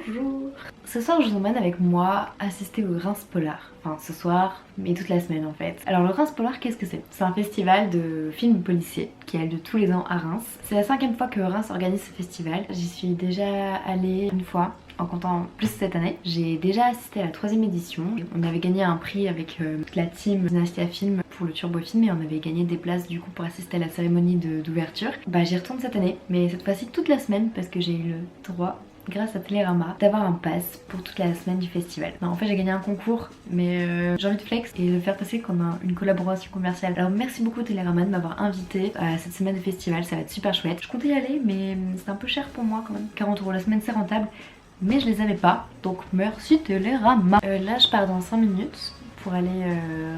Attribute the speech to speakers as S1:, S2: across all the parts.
S1: Bonjour. Ce soir je vous emmène avec moi assister au Reims Polar. Enfin ce soir, mais toute la semaine en fait. Alors le Reims Polar, qu'est-ce que c'est? C'est un festival de films policiers qui a lieu tous les ans à Reims. C'est la 5e fois que Reims organise ce festival. J'y suis déjà allée une fois. En comptant plus cette année, j'ai déjà assisté à la 3e édition. On avait gagné un prix avec la team Dynastia Film pour le Turbo Film et on avait gagné des places du coup pour assister à la cérémonie d'ouverture. Bah j'y retourne cette année, mais cette fois-ci toute la semaine parce que j'ai eu le droit, grâce à Télérama, d'avoir un pass pour toute la semaine du festival. Non, en fait j'ai gagné un concours mais j'ai envie de flex et le faire passer comme une collaboration commerciale. Alors merci beaucoup Télérama de m'avoir invité à cette semaine de festival, ça va être super chouette. Je comptais y aller mais c'est un peu cher pour moi quand même. 40 € la semaine c'est rentable mais je les avais pas, donc merci Télérama. Là je pars dans 5 minutes pour aller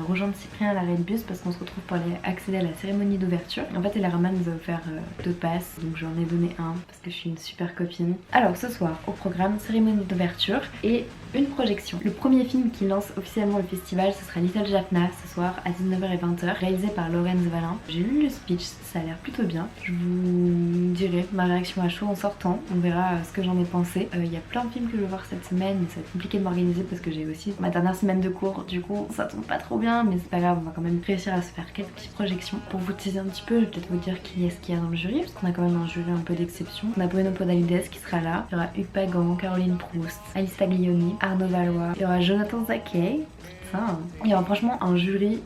S1: rejoindre Cyprien à l'arrêt de bus parce qu'on se retrouve pour aller accéder à la cérémonie d'ouverture. En fait Télérama nous a offert 2 passes, donc j'en ai donné un parce que je suis une super copine. Alors ce soir au programme cérémonie d'ouverture et une projection. Le premier film qui lance officiellement le festival ce sera Little Jaffna ce soir à 19h et 20h, réalisé par Laurence Valin. J'ai lu le speech, ça a l'air plutôt bien. Je vous dirai ma réaction à chaud en sortant, on verra ce que j'en ai pensé. Il y a plein de films que je vais voir cette semaine mais ça va être compliqué de m'organiser parce que j'ai aussi ma dernière semaine de cours, du coup ça tombe pas trop bien mais c'est pas grave, on va quand même réussir à se faire quelques petites projections. Pour vous teaser un petit peu, je vais peut-être vous dire qui est-ce qu'il y a dans le jury parce qu'on a quand même un jury un peu d'exception. On a Bruno Podalides qui sera là, il y aura Hugues Pagan, Caroline Proust, Alice Taglioni, Arnaud Valois, il y aura Jonathan Zaquet, putain. Il y aura franchement un jury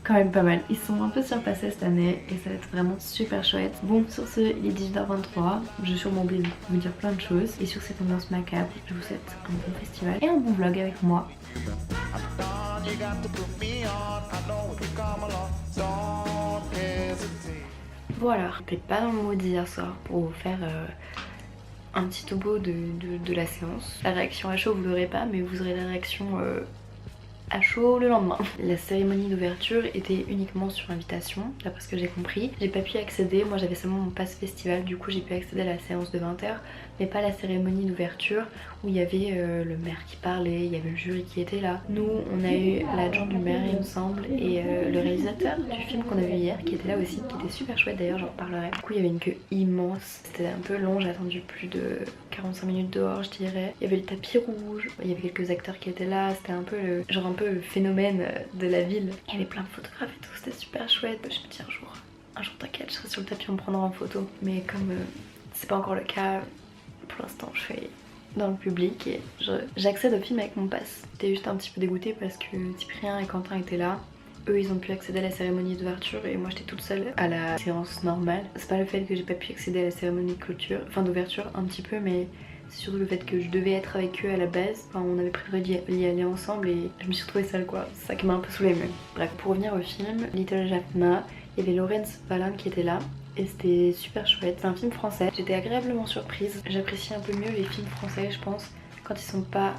S1: quand même pas mal. Ils sont un peu surpassés cette année et ça va être vraiment super chouette. Bon, sur ce, il est 18h23. Je vais sûrement oublier de vous dire plein de choses. Et sur cette ambiance macabre, je vous souhaite un bon festival et un bon vlog avec moi. Voilà, peut-être pas dans le mood d'hier soir pour vous faire un petit topo de la séance. La réaction à chaud vous l'aurez pas, mais vous aurez la réaction à chaud le lendemain. La cérémonie d'ouverture était uniquement sur invitation, d'après ce que j'ai compris. J'ai pas pu accéder, moi j'avais seulement mon pass festival, du coup j'ai pu accéder à la séance de 20h, mais pas à la cérémonie d'ouverture où il y avait le maire qui parlait, il y avait le jury qui était là. Nous on a eu l'adjoint du maire il me semble et le réalisateur du film qu'on a vu hier qui était là aussi, qui était super chouette d'ailleurs, j'en reparlerai. Du coup il y avait une queue immense, c'était un peu long, j'ai attendu plus de 45 minutes dehors je dirais. Il y avait le tapis rouge, il y avait quelques acteurs qui étaient là, c'était un peu le genre un peu le phénomène de la ville. Il y avait plein de photographes et tout, c'était super chouette. Je me dis un jour t'inquiète, je serai sur le tapis, on me prendra en photo. Mais comme c'est pas encore le cas, pour l'instant je fais dans le public et j'accède au film avec mon pass. J'étais juste un petit peu dégoûtée parce que Cyprien et Quentin étaient là. Eux ils ont pu accéder à la cérémonie d'ouverture et moi j'étais toute seule à la séance normale. C'est pas le fait que j'ai pas pu accéder à la cérémonie de clôture, enfin d'ouverture un petit peu, mais c'est surtout le fait que je devais être avec eux à la base. Enfin, on avait prévu d'y aller ensemble et je me suis retrouvée seule quoi. C'est ça qui m'a un peu saoulée mais bref, pour revenir au film Little Jaffna, il y avait Laurence Valin qui était là et c'était super chouette. C'est un film français, j'étais agréablement surprise. J'apprécie un peu mieux les films français je pense quand ils sont pas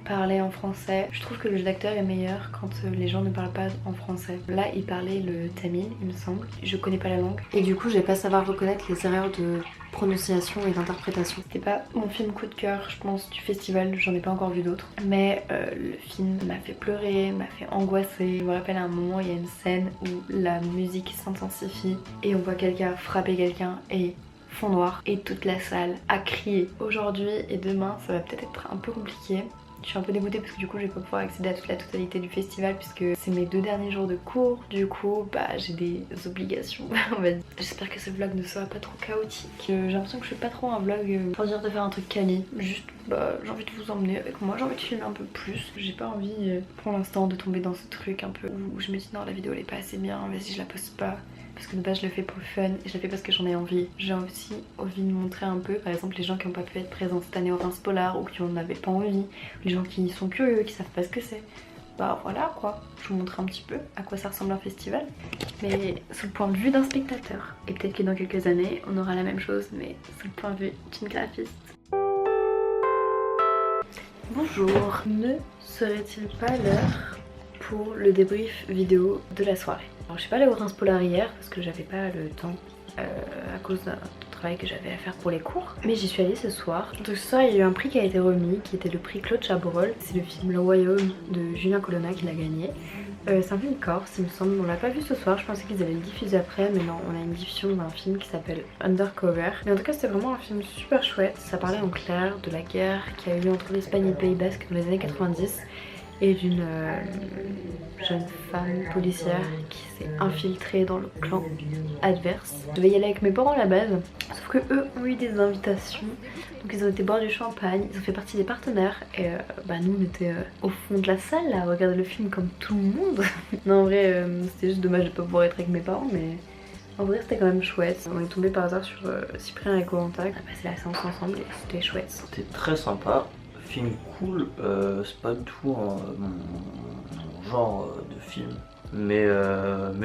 S1: parler en français. Je trouve que le jeu d'acteur est meilleur quand les gens ne parlent pas en français. Là il parlait le tamil il me semble, je connais pas la langue et du coup je vais pas savoir reconnaître les erreurs de prononciation et d'interprétation. C'était pas mon film coup de cœur je pense du festival, j'en ai pas encore vu d'autres, mais le film m'a fait pleurer, m'a fait angoisser. Je me rappelle à un moment il y a une scène où la musique s'intensifie et on voit quelqu'un frapper quelqu'un et fond noir et toute la salle a crié. Aujourd'hui et demain ça va peut-être être un peu compliqué. Je suis un peu dégoûtée parce que du coup je vais pas pouvoir accéder à toute la totalité du festival puisque c'est mes 2 derniers jours de cours. Du coup bah j'ai des obligations on va dire. J'espère que ce vlog ne sera pas trop chaotique. J'ai l'impression que je fais pas trop un vlog pour dire de faire un truc quali. Juste bah j'ai envie de vous emmener avec moi, j'ai envie de filmer un peu plus. J'ai pas envie pour l'instant de tomber dans ce truc un peu où je me dis non la vidéo elle est pas assez bien, vas-y je la poste pas. Parce que de base je le fais pour le fun et je le fais parce que j'en ai envie. J'ai aussi envie de montrer un peu, par exemple les gens qui n'ont pas pu être présents cette année au Reims Polar ou qui en avaient pas envie, les gens qui sont curieux, qui savent pas ce que c'est. Bah voilà quoi, je vous montre un petit peu à quoi ça ressemble un festival, mais sous le point de vue d'un spectateur. Et peut-être que dans quelques années on aura la même chose mais sous le point de vue d'une graphiste. Bonjour, ne serait-il pas l'heure pour le débrief vidéo de la soirée? Alors je suis pas allée au Reims Polar hier parce que j'avais pas le temps à cause d'un travail que j'avais à faire pour les cours, mais j'y suis allée ce soir. Donc ce soir il y a eu un prix qui a été remis qui était le prix Claude Chabrol. C'est le film Le Royaume de Julien Colonna qui l'a gagné. C'est un film corse, il me semble. On l'a pas vu ce soir, je pensais qu'ils allaient le diffuser après, mais non, on a une diffusion d'un film qui s'appelle Undercover. Mais en tout cas, c'était vraiment un film super chouette. Ça parlait en clair de la guerre qui a eu lieu entre l'Espagne et le Pays Basque dans les années 90 et d'une jeune femme policière qui s'est infiltrée dans le clan adverse. Je devais y aller avec mes parents à la base, sauf que eux ont eu des invitations. Donc ils ont été boire du champagne, ils ont fait partie des partenaires et nous on était au fond de la salle là, à regarder le film comme tout le monde. Non en vrai c'était juste dommage de pas pouvoir être avec mes parents, mais en vrai c'était quand même chouette. On est tombé par hasard sur Cyprien et Corentin, on a passé la séance ensemble et c'était chouette.
S2: C'était très sympa, film cool, c'est pas du tout mon genre de film. Mais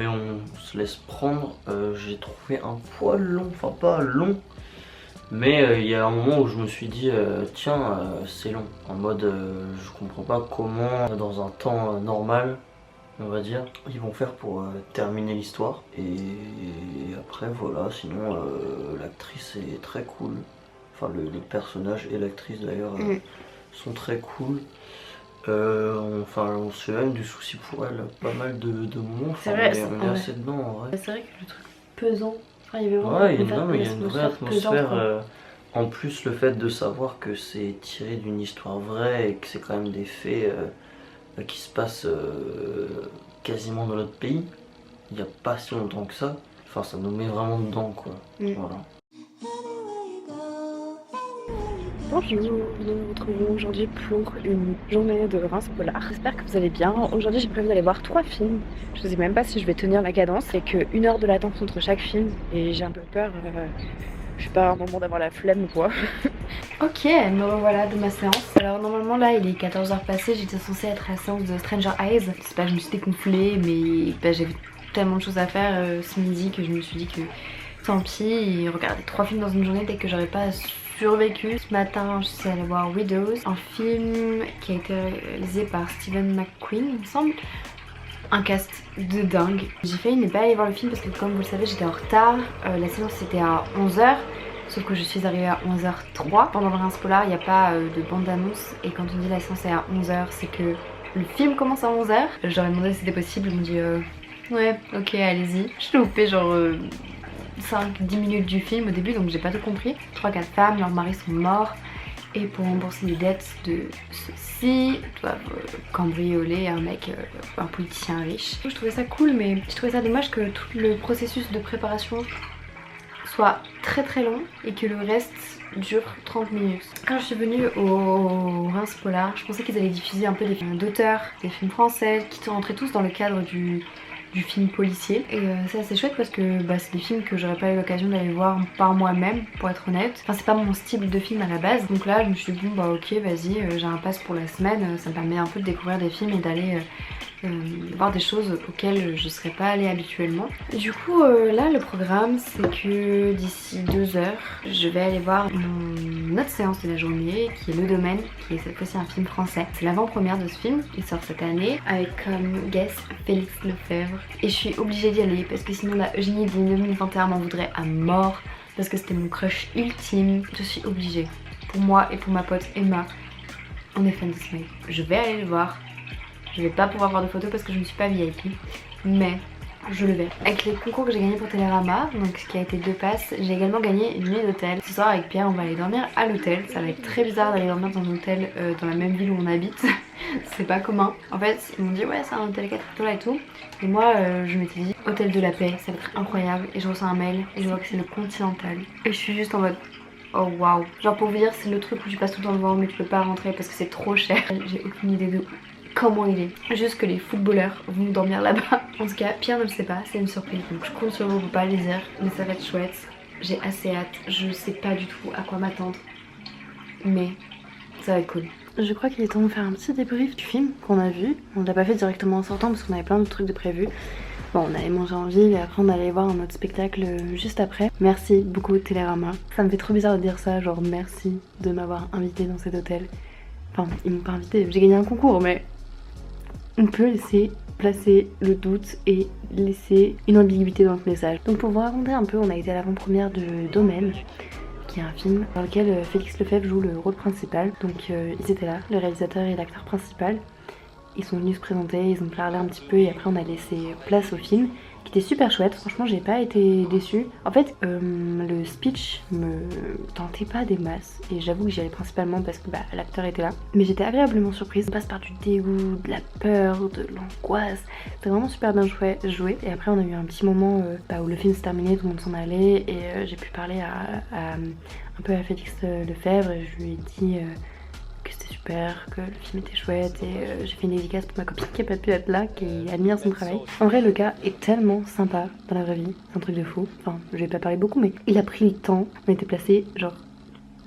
S2: on se laisse prendre, j'ai trouvé un poil long, enfin pas long. Mais il y a un moment où je me suis dit tiens c'est long, en mode je comprends pas comment dans un temps normal on va dire ils vont faire pour terminer l'histoire. Et après voilà, sinon l'actrice est très cool, enfin le personnage et l'actrice d'ailleurs sont très cool. On se fait même du souci pour elle pas mal de moments,
S1: C'est vrai,
S2: on est assez dedans en vrai.
S1: C'est vrai que le truc pesant, enfin, il y avait vraiment
S2: il y a une vraie atmosphère. En plus le fait de savoir que c'est tiré d'une histoire vraie et que c'est quand même des faits qui se passent quasiment dans notre pays, il n'y a pas si longtemps que ça, enfin ça nous met vraiment dedans quoi. Voilà.
S1: Bonjour, nous nous retrouvons aujourd'hui pour une journée de Reims Polar. J'espère que vous allez bien. Aujourd'hui j'ai prévu d'aller voir 3 films. Je ne sais même pas si je vais tenir la cadence. C'est que 1 heure de latence entre chaque film et j'ai un peu peur. Je sais pas, un moment d'avoir la flemme ou quoi. Ok, me revoilà de ma séance. Alors normalement là il est 14h passé, j'étais censée être à la séance de Stranger Eyes. Je sais pas, je me suis dégonflée mais j'ai tellement de choses à faire ce midi que je me suis dit que tant pis. Et regarder 3 films dans une journée dès que j'aurais pas survécu. Ce matin je suis allée voir Widows, un film qui a été réalisé par Stephen McQueen il me semble. Un cast de dingue. J'ai failli ne pas aller voir le film parce que comme vous le savez j'étais en retard. La séance c'était à 11h. Sauf que je suis arrivée à 11h03. Pendant le Reims Polar il n'y a pas de bande annonce. Et quand on dit la séance est à 11h c'est que le film commence à 11h. J'aurais demandé si c'était possible. Ils m'ont dit ouais ok allez-y. Je l'ai loupé genre 5-10 minutes du film au début donc j'ai pas tout compris. 3-4 femmes, leurs maris sont morts. Et pour rembourser les dettes de ceux-ci, doivent cambrioler un mec, un politicien riche. Je trouvais ça cool mais je trouvais ça dommage que tout le processus de préparation soit très très long et que le reste dure 30 minutes. Quand je suis venue au Reims Polar, je pensais qu'ils allaient diffuser un peu des films d'auteurs, des films français qui rentraient tous dans le cadre du film policier. Et c'est assez chouette parce que c'est des films que j'aurais pas eu l'occasion d'aller voir par moi-même pour être honnête. Enfin c'est pas mon style de film à la base. Donc là je me suis dit bon ok vas-y j'ai un pass pour la semaine. Ça me permet un peu de découvrir des films et d'aller voir des choses auxquelles je serais pas allée habituellement. Du coup là le programme c'est que d'ici 2 heures je vais aller voir mon autre séance de la journée qui est Le Domaine, qui est cette fois-ci un film français. C'est l'avant-première de ce film, il sort cette année avec comme guest Félix Lefebvre et je suis obligée d'y aller parce que sinon la Eugénie de 2021 m'en voudrait à mort parce que c'était mon crush ultime. Je suis obligée, pour moi et pour ma pote Emma, on est fan de ce mec. Je vais aller le voir. Je vais pas pouvoir voir de photos parce que je ne suis pas VIP, mais je le vais. Avec les concours que j'ai gagnés pour Télérama, donc ce qui a été 2 passes, j'ai également gagné une nuit d'hôtel. Ce soir avec Pierre on va aller dormir à l'hôtel. Ça va être très bizarre d'aller dormir dans un hôtel dans la même ville où on habite. C'est pas commun. En fait ils m'ont dit ouais c'est un hôtel 4 étoiles et tout. Et moi je m'étais dit hôtel de la paix, ça va être incroyable. Et je reçois un mail et je vois que c'est le Continental. Et je suis juste en mode oh waouh. Genre pour vous dire c'est le truc où tu passes tout le temps devant mais tu peux pas rentrer parce que c'est trop cher. J'ai aucune idée de comment il est. Juste que les footballeurs vont dormir là-bas. En tout cas, Pierre ne le sait pas, c'est une surprise. Donc je compte sur vous pour pas le dire, mais ça va être chouette. J'ai assez hâte. Je sais pas du tout à quoi m'attendre, mais ça va être cool. Je crois qu'il est temps de faire un petit débrief du film qu'on a vu. On l'a pas fait directement en sortant parce qu'on avait plein de trucs de prévus. Bon, on allait manger en ville et après on allait voir un autre spectacle juste après. Merci beaucoup Télérama. Ça me fait trop bizarre de dire ça, genre merci de m'avoir invité dans cet hôtel. Enfin, ils m'ont pas invité, j'ai gagné un concours mais on peut laisser placer le doute et laisser une ambiguïté dans notre message. Donc pour vous raconter un peu, on a été à l'avant-première de Domaine, qui est un film dans lequel Félix Lefebvre joue le rôle principal. Donc ils étaient là, le réalisateur et l'acteur principal. ils sont venus se présenter, ils ont parlé un petit peu et après on a laissé place au film qui était super chouette. Franchement j'ai pas été déçue. En fait le speech me tentait pas des masses et j'avoue que j'y allais principalement parce que l'acteur était là. Mais j'étais agréablement surprise. On passe par du dégoût, de la peur, de l'angoisse. C'était vraiment super bien joué. Et après on a eu un petit moment où le film se terminait, tout le monde s'en allait et j'ai pu parler un peu à Félix Lefebvre et je lui ai dit que c'était super, que le film était chouette et j'ai fait une dédicace pour ma copine qui a pas pu être là, qui admire son travail. En vrai le gars est tellement sympa dans la vraie vie, c'est un truc de fou. Enfin je vais pas parler beaucoup mais il a pris le temps, on était placés genre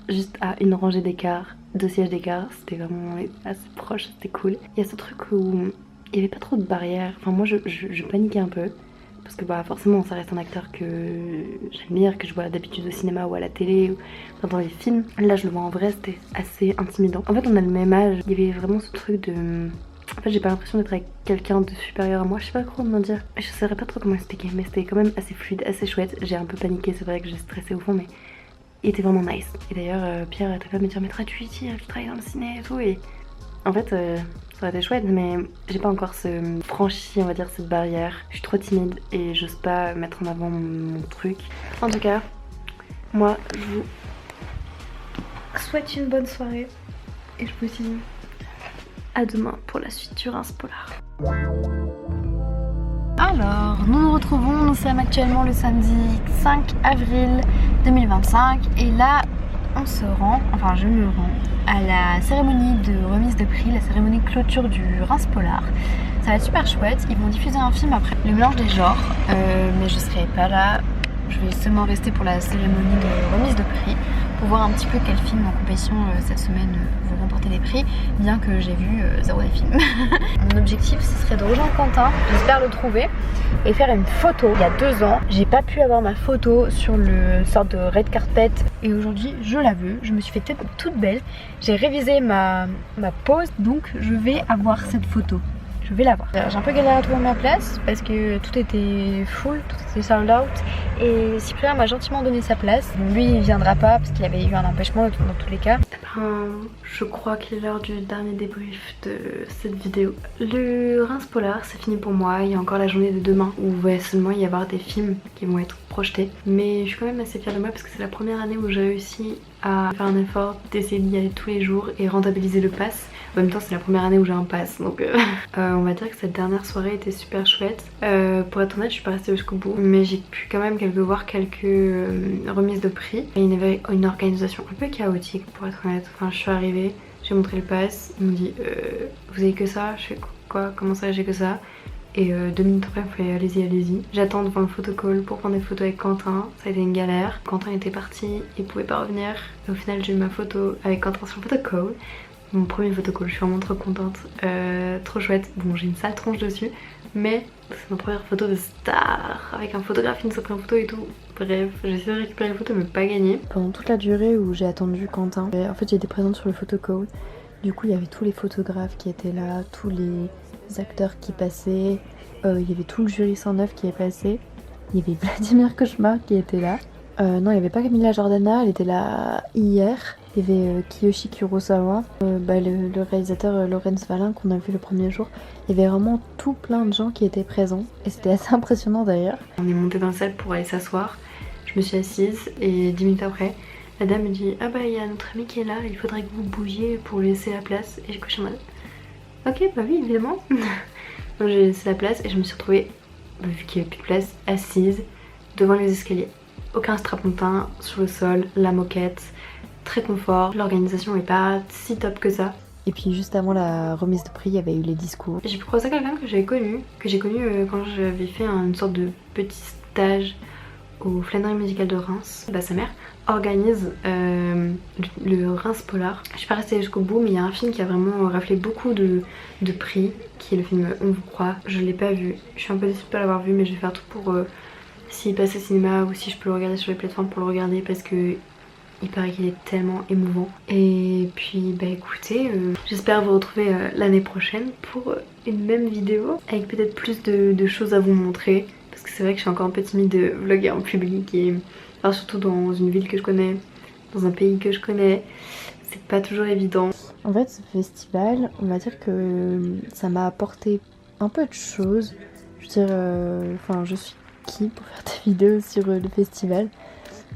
S1: juste à une rangée d'écart, 2 sièges d'écart, c'était vraiment assez proche, c'était cool. Il y a ce truc où il y avait pas trop de barrières, enfin moi je paniquais un peu. Parce que forcément ça reste un acteur que j'admire, que je vois d'habitude au cinéma ou à la télé ou dans les films. Là je le vois en vrai, c'était assez intimidant. En fait on a le même âge, il y avait vraiment ce truc de... En fait j'ai pas l'impression d'être avec quelqu'un de supérieur à moi, je sais pas trop comment dire. Je saurais pas trop comment expliquer mais c'était quand même assez fluide, assez chouette. J'ai un peu paniqué, c'est vrai que j'ai stressé au fond mais il était vraiment nice. Et d'ailleurs Pierre arrêtait pas de me dire mais tu travailles dans le ciné et tout et... En fait ça aurait été chouette mais j'ai pas encore franchi on va dire cette barrière. Je suis trop timide et j'ose pas mettre en avant mon truc. En tout cas, moi je vous souhaite une bonne soirée et je vous dis à demain pour la suite du Reims Polar. Alors, nous retrouvons, nous sommes actuellement le samedi 5 avril 2025 et là on se rend, enfin je me rends à la cérémonie de remise de prix, la cérémonie de clôture du Reims Polar. Ça va être super chouette, ils vont diffuser un film après le mélange des genres, mais je serai pas là, je vais seulement rester pour la cérémonie de remise de prix pour voir un petit peu quels films en compétition cette semaine vont remporter des prix, bien que j'ai vu 0 des films. Mon objectif ce serait de rejoindre Quentin, j'espère le trouver et faire une photo. Il y a 2 ans, j'ai pas pu avoir ma photo sur le sorte de red carpet et aujourd'hui je la veux, je me suis fait toute belle, j'ai révisé ma pose donc je vais avoir cette photo. Je vais l'avoir. J'ai un peu galéré à trouver ma place parce que tout était full, tout était sold out et Cyprien m'a gentiment donné sa place. Lui il viendra pas parce qu'il avait eu un empêchement dans tous les cas. Je crois qu'il est l'heure du dernier débrief de cette vidéo. Le Reims Polar c'est fini pour moi, il y a encore la journée de demain où va seulement y avoir des films qui vont être projetés. Mais je suis quand même assez fière de moi parce que c'est la première année où j'ai réussi à faire un effort d'essayer d'y aller tous les jours et rentabiliser le pass. En même temps c'est la première année où j'ai un pass donc on va dire que cette dernière soirée était super chouette. Pour être honnête je suis pas restée jusqu'au bout mais j'ai pu quand même voir quelques remises de prix. Et il y avait une organisation un peu chaotique pour être honnête. Enfin je suis arrivée, j'ai montré le pass, ils m'ont dit vous avez que ça? Je fais quoi? Comment ça j'ai que ça? Et 2 minutes après il fallait allez-y. J'attends devant le photocall pour prendre des photos avec Quentin, ça a été une galère. Quentin était parti, il pouvait pas revenir. Et au final j'ai eu ma photo avec Quentin sur le photocall. Mon premier photocall, je suis vraiment trop contente, trop chouette. Bon j'ai une sale tronche dessus mais c'est ma première photo de star avec un photographe qui nous a pris en photo et tout. Bref, j'ai essayé de récupérer les photos mais pas gagné. Pendant toute la durée où j'ai attendu Quentin, en fait j'étais présente sur le photocall. Du coup il y avait tous les photographes qui étaient là, tous les acteurs qui passaient, il y avait tout le jury 109 qui est passé. Il y avait Vladimir Cauchemar qui était là. Non il n'y avait pas Camilla Jordana, elle était là hier. Il y avait Kiyoshi Kurosawa, le réalisateur Laurence Valin qu'on a vu le premier jour. Il y avait vraiment tout plein de gens qui étaient présents et c'était assez impressionnant d'ailleurs. On est monté dans la salle pour aller s'asseoir, je me suis assise et 10 minutes après la dame me dit ah il y a notre ami qui est là, il faudrait que vous bougiez pour lui laisser la place. Et du coup je suis en mode ok oui évidemment. Donc j'ai laissé la place et je me suis retrouvée, vu qu'il n'y avait plus de place, assise devant les escaliers. Aucun strapontin sur le sol, la moquette. Très confort, l'organisation est pas si top que ça. Et puis juste avant la remise de prix, il y avait eu les discours. J'ai pu croiser quelqu'un que j'ai connu quand j'avais fait une sorte de petit stage au Flânerie musicale de Reims. Sa mère organise le Reims Polar. Je suis pas restée jusqu'au bout mais il y a un film qui a vraiment raflé beaucoup de prix, qui est le film On vous croit. Je l'ai pas vu, je suis un peu déçue de pas l'avoir vu mais je vais faire tout pour s'il passe au cinéma ou si je peux le regarder sur les plateformes pour le regarder parce que il paraît qu'il est tellement émouvant. Et puis écoutez, j'espère vous retrouver l'année prochaine pour une même vidéo avec peut-être plus de choses à vous montrer. Parce que c'est vrai que je suis encore un peu timide de vlogger en public et surtout dans une ville que je connais, dans un pays que je connais, c'est pas toujours évident.
S3: En fait, ce festival, on va dire que ça m'a apporté un peu de choses. Je veux dire, enfin, je suis qui pour faire des vidéos sur le festival,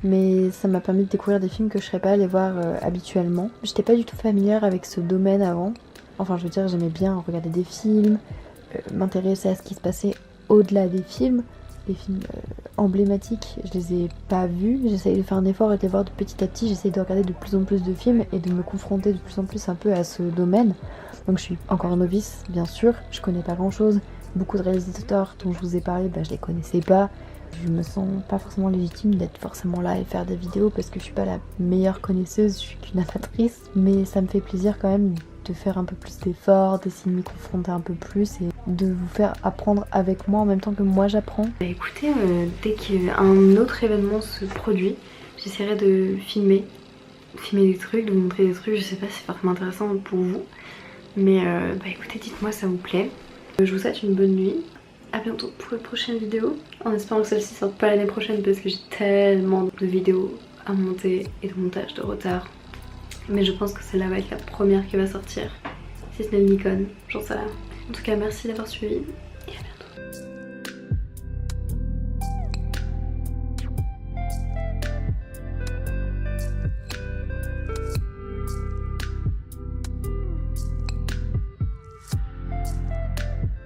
S3: mais ça m'a permis de découvrir des films que je serais pas allée voir habituellement. J'étais pas du tout familière avec ce domaine avant. Enfin, je veux dire, j'aimais bien regarder des films, m'intéresser à ce qui se passait au-delà des films. Les films emblématiques, je les ai pas vus. J'essaye de faire un effort et de les voir de petit à petit. J'essaye de regarder de plus en plus de films et de me confronter de plus en plus un peu à ce domaine. Donc je suis encore novice, bien sûr. Je connais pas grand-chose. Beaucoup de réalisateurs dont je vous ai parlé, je les connaissais pas. Je me sens pas forcément légitime d'être forcément là et faire des vidéos parce que je suis pas la meilleure connaisseuse, je suis qu'une amatrice. Mais ça me fait plaisir quand même de faire un peu plus d'efforts, d'essayer de m'y confronter un peu plus et de vous faire apprendre avec moi en même temps que moi j'apprends.
S1: Écoutez, dès qu'un autre événement se produit, j'essaierai de filmer des trucs, de vous montrer des trucs. Je sais pas si c'est forcément intéressant pour vous, mais écoutez, dites-moi si ça vous plaît. Je vous souhaite une bonne nuit. A bientôt pour une prochaine vidéo, en espérant que celle-ci sorte pas l'année prochaine parce que j'ai tellement de vidéos à monter et de montage de retard. Mais je pense que celle-là va être la première qui va sortir. Si ce n'est le Nikon, j'en sais rien. En tout cas, merci d'avoir suivi et à bientôt.